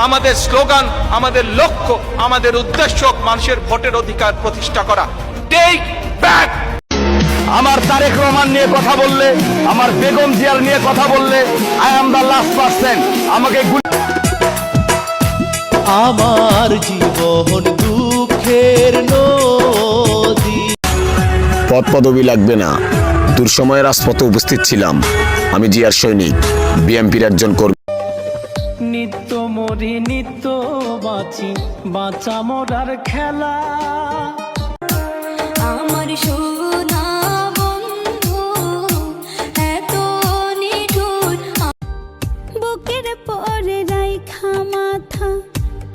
আমাদের স্লোগান, আমাদের লক্ষ্য, আমাদের উদ্দেশ্য মানুষের ভোটের অধিকার প্রতিষ্ঠা করা। Take back. আমার তারেক রহমান নিয়ে কথা বললে, আমার বেগম জিয়ার নিয়ে কথা বললে, I am the last person. আমাকে আমার জীবন দুঃখের নদী। পদ পদবি লাগবে না, দুঃসময়ে রাজপথে উপস্থিত ছিলাম। আমি জিয়ার সৈনিক, বিএনপির একজন কর্মী। নিত্য মরি নিত্য বাঁচি, বাঁচা মরার খেলা। আমার সোনা বন্ধু এত নিঠুর, বুকের পরে রাইখা মাথা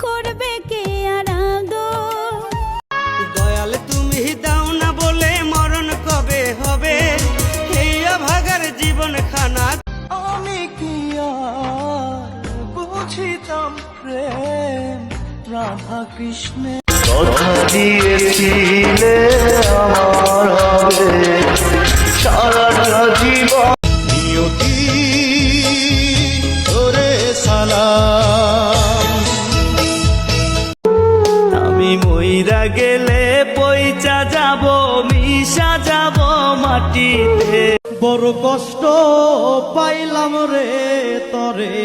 করবে কে আরাদো। দয়াল তুমি দাও না বলে মরণ কবে হবে, এই অভাগার জীবন খানা। আমি কি আর বুঝিতাম প্রেম রাধা কৃষ্ণের কথা দিয়েছিলে আমার হবে সারাটা জীবন। নিয়তি ওরে সালাম, আমি মইরা গেলে পইচা যাব, মিশা যাব মাটিতে। বড় কষ্ট পাইলাম রে তরে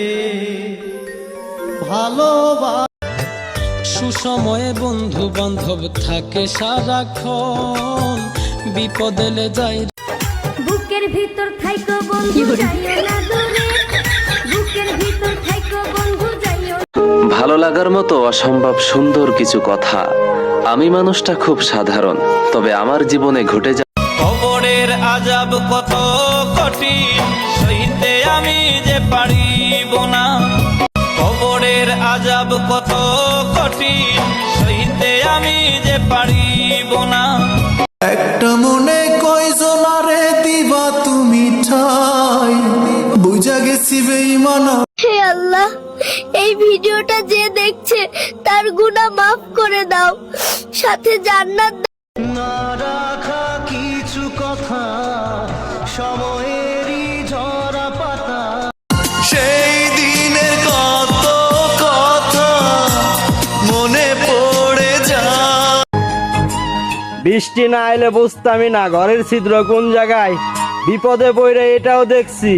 ভালোবাসা। সুসময়ে বন্ধু বান্ধব থাকে সারাক্ষণ, বিপদেলে যাই। বুকের ভিতর থাইকো বন্ধু যাইও না দূরে, বুকের ভিতর থাইকো বন্ধু যাইও। ভালো লাগার মতো অসম্ভব সুন্দর কিছু কথা। আমি মানুষটা খুব সাধারণ, তবে আমার জীবনে ঘটে যায়। কবরের আযাব কত কঠিন, সইতে আমি যে পারিব না। কবরের আযাব কত কঠিন, সইতে আমি যে পারিব না। একটা মনে কয়জনারে দিবা তুমি ঠাই, বুঝা গেছি বেঈমানা। হে আল্লাহ, এই ভিডিওটা যে দেখছে তার গুনাহ মাফ করে দাও, সাথে জান্নাত দাও। না রাখা কিছু কথা সময়েরই ঝরা পাতা। সেই দিনের কত কথা মনে পড়ে যায়। বৃষ্টি না এলে বুঝতামই না ঘরের ছিদ্র কোন জায়গায়। বিপদে পড়ে এটাও দেখছি।